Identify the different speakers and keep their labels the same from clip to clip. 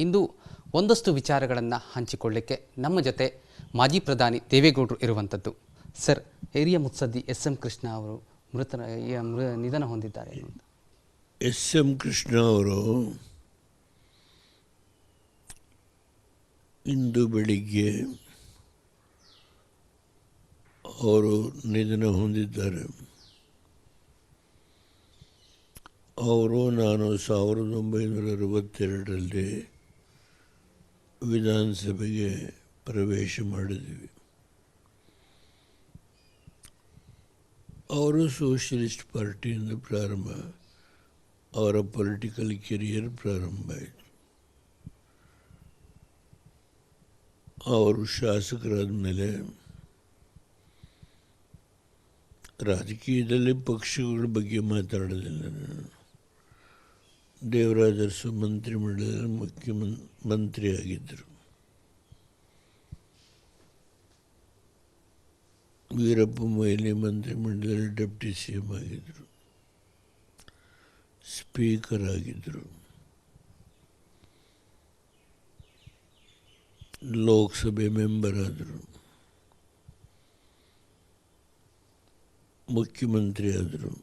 Speaker 1: ಇಂದು ಒಂದಷ್ಟು ವಿಚಾರಗಳನ್ನು ಹಂಚಿಕೊಳ್ಳಿಕ್ಕೆ ನಮ್ಮ ಜೊತೆ ಮಾಜಿ ಪ್ರಧಾನಿ ದೇವೇಗೌಡರು ಇರುವಂಥದ್ದು. ಸರ್, ಹಿರಿಯ ಮುತ್ಸದ್ದಿ ಎಸ್ ಎಂ ಕೃಷ್ಣ ಅವರು ನಿಧನ ಹೊಂದಿದ್ದಾರೆ.
Speaker 2: ಎಸ್ ಎಂ ಕೃಷ್ಣ ಅವರು ಇಂದು ಬೆಳಿಗ್ಗೆ ಅವರು ನಿಧನ ಹೊಂದಿದ್ದಾರೆ. ಅವರು ನಾನು 1962ರಲ್ಲಿ ವಿಧಾನಸಭೆಗೆ ಪ್ರವೇಶ ಮಾಡಿದ್ವಿ. ಅವರು ಸೋಷಲಿಸ್ಟ್ ಪಾರ್ಟಿಯಿಂದ ಪ್ರಾರಂಭ, ಅವರ ಪೊಲಿಟಿಕಲ್ ಕೆರಿಯರ್ ಪ್ರಾರಂಭ ಆಯಿತು. ಅವರು ಶಾಸಕರಾದ ಮೇಲೆ ರಾಜಕೀಯದಲ್ಲಿ ಪಕ್ಷಗಳ ಬಗ್ಗೆ ಮಾತಾಡೋದಿಲ್ಲ. ದೇವರಾಜ ಅರಸು ಮಂತ್ರಿಮಂಡಲದಲ್ಲಿ ಮುಖ್ಯಮಂತ್ರಿ ಆಗಿದ್ದರು. ವೀರಪ್ಪ ಮೊಯ್ಲಿ ಮಂತ್ರಿಮಂಡಲದಲ್ಲಿ ಡೆಪ್ಟಿ ಸಿ ಎಂ ಆಗಿದ್ದರು, ಸ್ಪೀಕರ್ ಆಗಿದ್ದರು, ಲೋಕಸಭೆ ಮೆಂಬರ್ ಆದರು, ಮುಖ್ಯಮಂತ್ರಿ ಆದರು.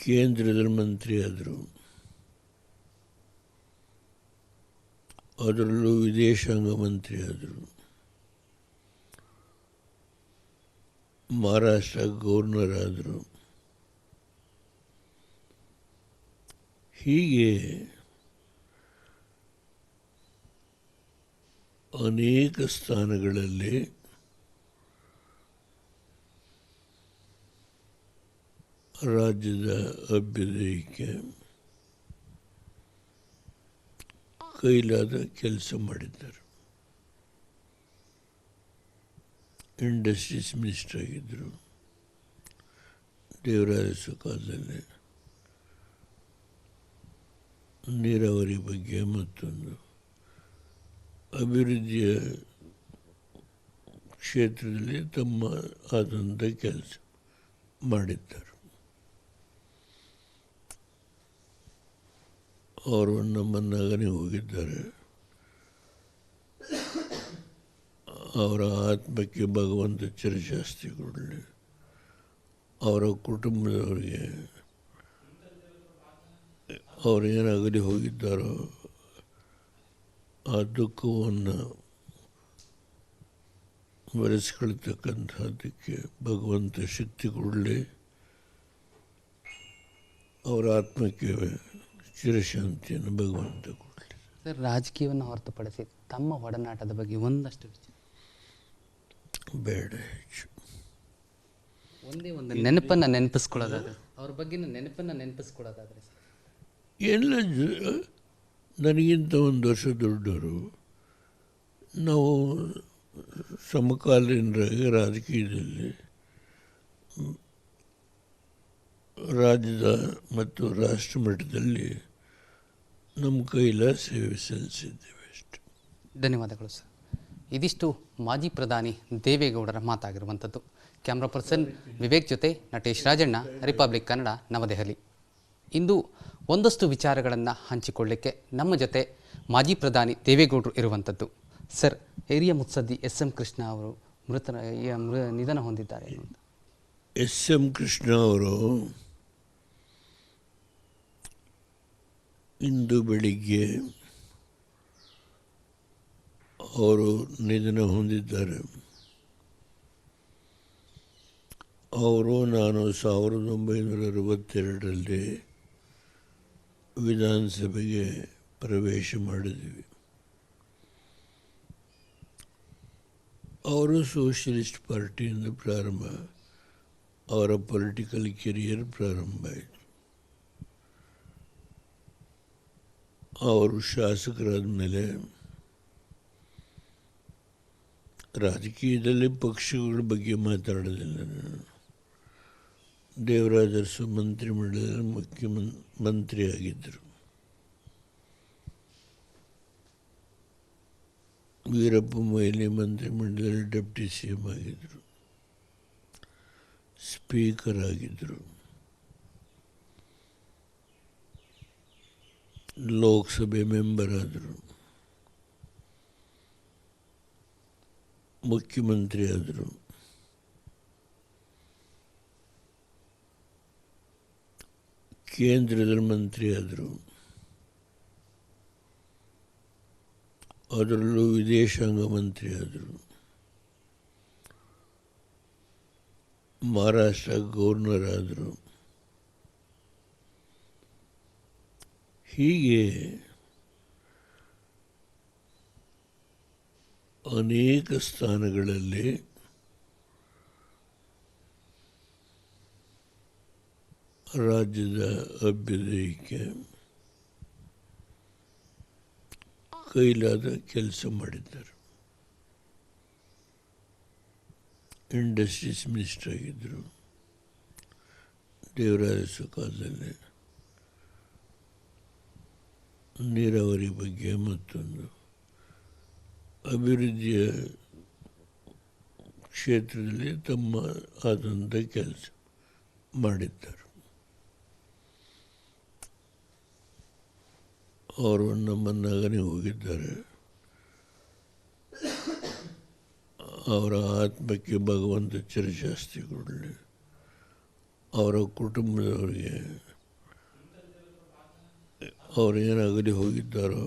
Speaker 2: ಕೇಂದ್ರದಲ್ಲಿ ಮಂತ್ರಿ ಆದರು. ಅದರಲ್ಲೂ ವಿದೇಶಾಂಗ ಮಂತ್ರಿ ಆದರು. ಮಹಾರಾಷ್ಟ್ರ ಗವರ್ನರ್ ಆದರು. ಹೀಗೆ ಅನೇಕ ಸ್ಥಾನಗಳಲ್ಲಿ ರಾಜ್ಯದ ಅಭ್ಯುದಯಕ್ಕೆ ಕೈಲಾದ ಕೆಲಸ ಮಾಡಿದ್ದಾರೆ. ಇಂಡಸ್ಟ್ರೀಸ್ ಮಿನಿಸ್ಟರ್ ಆಗಿದ್ದರು ದೇವರಾಜ ಕಾಲದಲ್ಲಿ. ನೀರಾವರಿ ಬಗ್ಗೆ ಮತ್ತೊಂದು ಅಭಿವೃದ್ಧಿಯ ಕ್ಷೇತ್ರದಲ್ಲಿ ತಮ್ಮ ಆದಂಥ ಕೆಲಸ ಮಾಡಿದ್ದಾರೆ. ಅವರು ನಮ್ಮನ್ನಾಗನೇ ಹೋಗಿದ್ದಾರೆ. ಅವರ ಆತ್ಮಕ್ಕೆ ಭಗವಂತ ಚಿರಶಾಸ್ತಿ ಕೊಡಲಿ. ಅವರ ಕುಟುಂಬದವರಿಗೆ ಅವರೇನಾಗಲಿ ಹೋಗಿದ್ದಾರೋ ಆ ದುಃಖವನ್ನು ಮರೆಸಿಕೊಳ್ತಕ್ಕಂಥದ್ದಕ್ಕೆ ಭಗವಂತ ಶಕ್ತಿ ಕೊಡಲಿ. ಅವರ ಆತ್ಮಕ್ಕೆ ಚಿರಶಾಂತಿಯನ್ನು ಭಗವಂತ ಕೊಡಲಿ.
Speaker 1: ಸರ್, ರಾಜಕೀಯವನ್ನು ಹೊರತುಪಡಿಸಿ ತಮ್ಮ ಒಡನಾಟದ ಬಗ್ಗೆ ಒಂದಷ್ಟು
Speaker 2: ಬೇಡ ಹೆಚ್ಚು.
Speaker 1: ಒಂದೇ ಒಂದು ನೆನಪನ್ನು ನೆನಪಿಸ್ಕೊಳ್ಳೋದಾದ್ರೆ, ಅವ್ರ ಬಗ್ಗೆ ನೆನಪನ್ನು ನೆನಪಿಸ್ಕೊಳ್ಳೋದಾದ್ರೆ
Speaker 2: ಎಲ್ಲ ನನಗಿಂತ ಒಂದು ವರ್ಷ ದೊಡ್ಡವರು. ನಾವು ಸಮಕಾಲೀನರಾಗಿ ರಾಜಕೀಯದಲ್ಲಿ ರಾಜ್ಯದ ಮತ್ತು ರಾಷ್ಟ್ರ ಮಟ್ಟದಲ್ಲಿ ನಮ್ಮ ಕೈಲ ಸೇವೆ ಸಲ್ಲಿಸಿದ್ದೇವೆ ಅಷ್ಟೆ.
Speaker 1: ಧನ್ಯವಾದಗಳು ಸರ್. ಇದಿಷ್ಟು ಮಾಜಿ ಪ್ರಧಾನಿ ದೇವೇಗೌಡರ ಮಾತಾಗಿರುವಂಥದ್ದು. ಕ್ಯಾಮ್ರಾ ಪರ್ಸನ್ ವಿವೇಕ್ ಜೊತೆ ನಟೇಶ್ ರಾಜಣ್ಣ, ರಿಪಬ್ಲಿಕ್ ಕನ್ನಡ, ನವದೆಹಲಿ. ಇಂದು ಒಂದಷ್ಟು ವಿಚಾರಗಳನ್ನು ಹಂಚಿಕೊಳ್ಳಿಕ್ಕೆ ನಮ್ಮ ಜೊತೆ ಮಾಜಿ ಪ್ರಧಾನಿ ದೇವೇಗೌಡರು ಇರುವಂಥದ್ದು. ಸರ್, ಹಿರಿಯ ಮುತ್ಸದ್ದಿ ಎಸ್ ಎಂ ಕೃಷ್ಣ ಅವರು ನಿಧನ ಹೊಂದಿದ್ದಾರೆ.
Speaker 2: ಎಸ್ ಎಂ ಕೃಷ್ಣ ಅವರು ಇಂದು ಬೆಳಿಗ್ಗೆ ಅವರು ನಿಧನ ಹೊಂದಿದ್ದಾರೆ. ಅವರು ನಾನು 1962ರಲ್ಲಿ ವಿಧಾನಸಭೆಗೆ ಪ್ರವೇಶ ಮಾಡಿದ್ವಿ. ಅವರು ಸೋಷಲಿಸ್ಟ್ ಪಾರ್ಟಿಯಿಂದ ಪ್ರಾರಂಭ, ಅವರ ಪೊಲಿಟಿಕಲ್ ಕೆರಿಯರ್ ಪ್ರಾರಂಭ ಆಯಿತು. ಅವರು ಶಾಸಕರಾದ ಮೇಲೆ ರಾಜಕೀಯದಲ್ಲಿ ಪಕ್ಷಗಳ ಬಗ್ಗೆ ಮಾತಾಡೋದಿಲ್ಲ. ದೇವರಾಜ ಅರಸು ಮಂತ್ರಿಮಂಡಲದಲ್ಲಿ ಮುಖ್ಯಮಂತ್ರಿ ಆಗಿದ್ದರು. ವೀರಪ್ಪ ಮೊಯ್ಲಿ ಮಂತ್ರಿಮಂಡಲದಲ್ಲಿ ಡೆಪ್ಟಿ ಸಿ ಎಂ ಆಗಿದ್ದರು, ಸ್ಪೀಕರ್ ಆಗಿದ್ದರು, ಲೋಕಸಭೆ ಮೆಂಬರ್ ಆದರು, ಮುಖ್ಯಮಂತ್ರಿ ಆದರು, ಕೇಂದ್ರದಲ್ಲಿ ಮಂತ್ರಿ ಆದರು, ಅದರಲ್ಲೂ ವಿದೇಶಾಂಗ ಮಂತ್ರಿ ಆದರು, ಮಹಾರಾಷ್ಟ್ರ ಗವರ್ನರ್ ಆದರು. ಹೀಗೆ ಅನೇಕ ಸ್ಥಾನಗಳಲ್ಲಿ ರಾಜ್ಯದ ಅಭ್ಯುದಯಕ್ಕೆ ಕೈಲಾದ ಕೆಲಸ ಮಾಡಿದ್ದಾರೆ. ಇಂಡಸ್ಟ್ರೀಸ್ ಮಿನಿಸ್ಟರ್ ಆಗಿದ್ದರು ದೇವರಾಜ ಕಾಲದಲ್ಲಿ. ನೀರಾವರಿ ಬಗ್ಗೆ ಮತ್ತೊಂದು ಅಭಿವೃದ್ಧಿಯ ಕ್ಷೇತ್ರದಲ್ಲಿ ತಮ್ಮ ಆದಂಥ ಕೆಲಸ ಮಾಡಿದ್ದಾರೆ. ಅವರು ನಮ್ಮನ್ನಾಗನೇ ಹೋಗಿದ್ದಾರೆ. ಅವರ ಆತ್ಮಕ್ಕೆ ಭಗವಂತ ಚಿರಶಾಸ್ತಿ ಕೊಡಲಿ. ಅವರ ಕುಟುಂಬದವರಿಗೆ ಅವರು ಏನಾಗಲಿ ಹೋಗಿದ್ದಾರೋ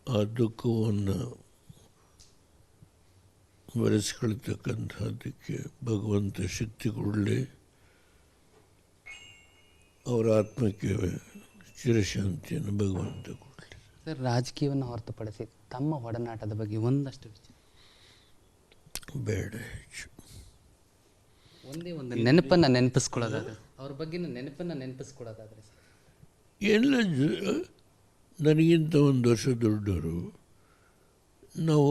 Speaker 2: ಆ ದುಃಖವನ್ನು ಬರೆಸ್ಕೊಳ್ತಕ್ಕಂಥದ್ದಕ್ಕೆ ಭಗವಂತ ಶಕ್ತಿ ಕೊಡಲಿ. ಅವರ ಆತ್ಮಕ್ಕೆ ಚಿರಶಾಂತಿಯನ್ನು ಭಗವಂತ ಕೊಡಲಿ.
Speaker 1: ಸರ್, ರಾಜಕೀಯವನ್ನು ಹೊರತುಪಡಿಸಿ ತಮ್ಮ ಒಡನಾಟದ ಬಗ್ಗೆ ಒಂದಷ್ಟು ವಿಚಾರ
Speaker 2: ಬೇಡ ಹೆಚ್ಚು.
Speaker 1: ಒಂದೇ ಒಂದು ನೆನಪನ್ನು ನೆನಪಿಸ್ಕೊಳ್ಳೋದಾದ್ರೆ, ಅವ್ರ ಬಗ್ಗೆ ನೆನಪನ್ನು ನೆನಪಿಸ್ಕೊಳ್ಳೋದಾದ್ರೆ ಸರ್,
Speaker 2: ಎಲ್ಲ ನನಗಿಂತ ಒಂದು ವರ್ಷ ದೊಡ್ಡವರು. ನಾವು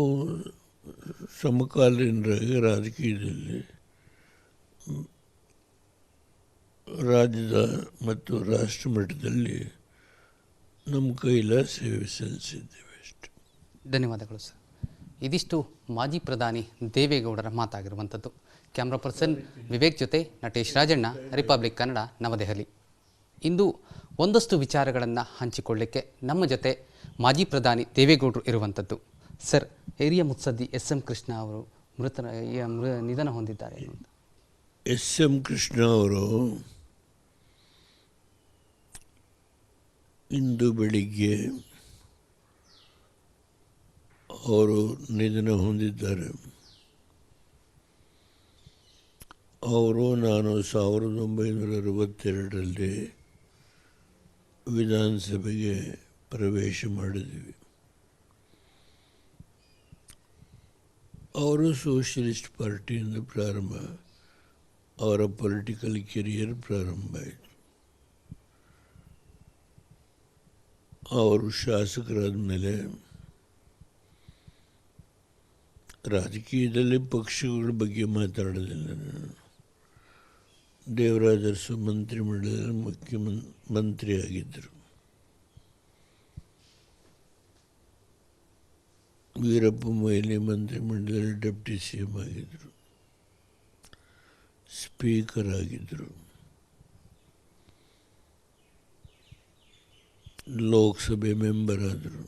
Speaker 2: ಸಮಕಾಲೀನರಾಗಿ ರಾಜಕೀಯದಲ್ಲಿ ರಾಜ್ಯದ ಮತ್ತು ರಾಷ್ಟ್ರ ಮಟ್ಟದಲ್ಲಿ ನಮ್ಮ ಕೈಲ ಸೇವೆ ಸಲ್ಲಿಸಿದ್ದೇವೆ ಅಷ್ಟೆ.
Speaker 1: ಧನ್ಯವಾದಗಳು ಸರ್. ಇದಿಷ್ಟು ಮಾಜಿ ಪ್ರಧಾನಿ ದೇವೇಗೌಡರ ಮಾತಾಗಿರುವಂಥದ್ದು. ಕ್ಯಾಮ್ರಾ ಪರ್ಸನ್ ವಿವೇಕ್ ಜೊತೆ ನಟೇಶ್ ರಾಜಣ್ಣ, ರಿಪಬ್ಲಿಕ್ ಕನ್ನಡ, ನವದೆಹಲಿ. ಇಂದು ಒಂದಷ್ಟು ವಿಚಾರಗಳನ್ನು ಹಂಚಿಕೊಳ್ಳಿಕ್ಕೆ ನಮ್ಮ ಜೊತೆ ಮಾಜಿ ಪ್ರಧಾನಿ ದೇವೇಗೌಡರು ಇರುವಂಥದ್ದು. ಸರ್, ಹಿರಿಯ ಮುತ್ಸದ್ದಿ SM ಕೃಷ್ಣ ಅವರು ನಿಧನ ಹೊಂದಿದ್ದಾರೆ.
Speaker 2: SM ಕೃಷ್ಣ ಅವರು ಇಂದು ಬೆಳಿಗ್ಗೆ ಅವರು ನಿಧನ ಹೊಂದಿದ್ದಾರೆ. ಅವರು ನಾನು 1962ರಲ್ಲಿ ವಿಧಾನಸಭೆಗೆ ಪ್ರವೇಶ ಮಾಡಿದ್ವಿ. ಅವರು ಸೋಷಿಯಲಿಸ್ಟ್ ಪಾರ್ಟಿಯಿಂದ ಪ್ರಾರಂಭ, ಅವರ ಪೊಲಿಟಿಕಲ್ ಕೆರಿಯರ್ ಪ್ರಾರಂಭ ಆಯಿತು. ಅವರು ಶಾಸಕರಾದ ಮೇಲೆ ರಾಜಕೀಯದಲ್ಲಿ ಪಕ್ಷಗಳ ಬಗ್ಗೆ ಮಾತಾಡೋದಿಲ್ಲ ನಾನು. ದೇವರಾಜ ಅರಸು ಮಂತ್ರಿಮಂಡಲದಲ್ಲಿ ಮುಖ್ಯಮಂತ್ರಿ ಆಗಿದ್ದರು. ವೀರಪ್ಪ ಮೊಯ್ಲಿ ಮಂತ್ರಿಮಂಡಲದಲ್ಲಿ ಡೆಪ್ಟಿ CM ಆಗಿದ್ದರು, ಸ್ಪೀಕರ್ ಆಗಿದ್ದರು, ಲೋಕಸಭೆ ಮೆಂಬರ್ ಆದರು,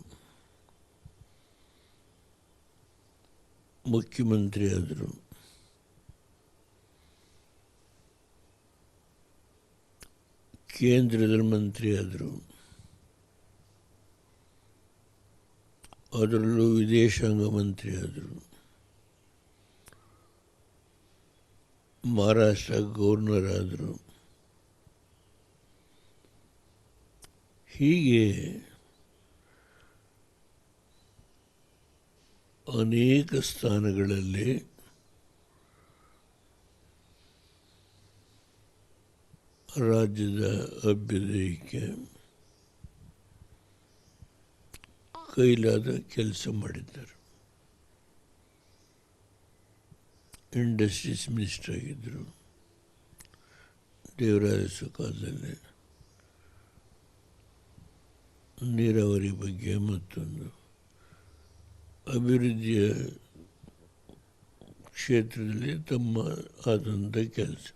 Speaker 2: ಮುಖ್ಯಮಂತ್ರಿ ಆದರು, ಕೇಂದ್ರದಲ್ಲಿ ಮಂತ್ರಿ ಆದರು, ಅದರಲ್ಲೂ ವಿದೇಶಾಂಗ ಮಂತ್ರಿ ಆದರು, ಮಹಾರಾಷ್ಟ್ರ ಗವರ್ನರ್ ಆದರು. ಹೀಗೆ ಅನೇಕ ಸ್ಥಾನಗಳಲ್ಲಿ ರಾಜ್ಯದ ಅಭ್ಯುದಯಕ್ಕೆ ಕೈಲಾದ ಕೆಲಸ ಮಾಡಿದ್ದಾರೆ. ಇಂಡಸ್ಟ್ರೀಸ್ ಮಿನಿಸ್ಟರ್ ಆಗಿದ್ದರು ದೇವರಾಜ ಕಾಲದಲ್ಲಿ. ನೀರಾವರಿ ಬಗ್ಗೆ ಮತ್ತೊಂದು ಅಭಿವೃದ್ಧಿಯ ಕ್ಷೇತ್ರದಲ್ಲಿ ತಮ್ಮ ಆದಂಥ ಕೆಲಸ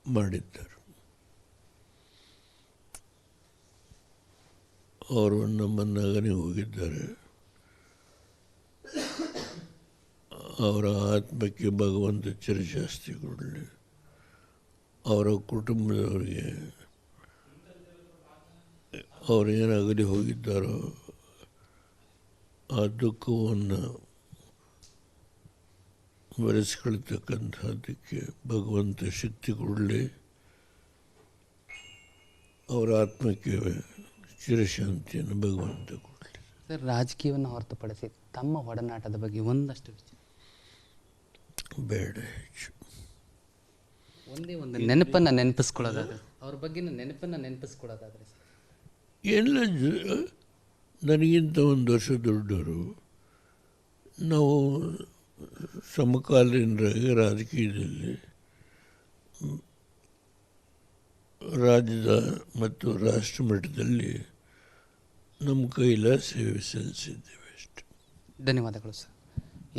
Speaker 2: ಮಾಡಿದ್ದಾರೆ. ಅವರು ನಮ್ಮನ್ನಾಗನೇ ಹೋಗಿದ್ದಾರೆ. ಅವರ ಆತ್ಮಕ್ಕೆ ಭಗವಂತ ಚಿರಶಾಸ್ತಿ ಕೊಡಲಿ. ಅವರ ಕುಟುಂಬದವರಿಗೆ ಅವರು ಏನಾಗಲಿ ಹೋಗಿದ್ದಾರೋ ಆ ದುಃಖವನ್ನು ಬರೆಸ್ಕೊಳ್ತಕ್ಕಂಥದ್ದಕ್ಕೆ ಭಗವಂತ ಶಕ್ತಿ ಕೊಡಲಿ. ಅವರ ಆತ್ಮಕ್ಕೆ ಚಿರಶಾಂತಿಯನ್ನು ಭಗವಂತ ಕೊಡಲಿ.
Speaker 1: ಸರ್, ರಾಜಕೀಯವನ್ನು ಹೊರತುಪಡಿಸಿ ತಮ್ಮ ಒಡನಾಟದ ಬಗ್ಗೆ ಒಂದಷ್ಟು ವಿಚಾರ
Speaker 2: ಬೇಡ ಹೆಚ್ಚು.
Speaker 1: ಒಂದೇ ಒಂದು ನೆನಪನ್ನು ನೆನಪಿಸ್ಕೊಳ್ಳೋದಾದ್ರೆ, ಅವ್ರ ಬಗ್ಗೆ ನೆನಪನ್ನು ನೆನಪಿಸ್ಕೊಳ್ಳೋದಾದ್ರೆ ಸರ್,
Speaker 2: ಎಲ್ಲ ನನಗಿಂತ ಒಂದು ವರ್ಷ ದೊಡ್ಡವರು. ನಾವು ಸಮಕಾಲೀನರಾಗಿ ರಾಜಕೀಯದಲ್ಲಿ ರಾಜ್ಯದ ಮತ್ತು ರಾಷ್ಟ್ರ ಮಟ್ಟದಲ್ಲಿ ನಮ್ಮ ಕೈಲ ಸೇವೆ ಸಲ್ಲಿಸಿದ್ದೇವೆ ಅಷ್ಟೆ.
Speaker 1: ಧನ್ಯವಾದಗಳು ಸರ್.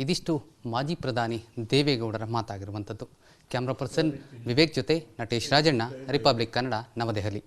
Speaker 1: ಇದಿಷ್ಟು ಮಾಜಿ ಪ್ರಧಾನಿ ದೇವೇಗೌಡರ ಮಾತಾಗಿರುವಂಥದ್ದು. ಕ್ಯಾಮ್ರಾ ಪರ್ಸನ್ ವಿವೇಕ್ ಜೊತೆ ನಟೇಶ್ ರಾಜಣ್ಣ, ರಿಪಬ್ಲಿಕ್ ಕನ್ನಡ, ನವದೆಹಲಿ.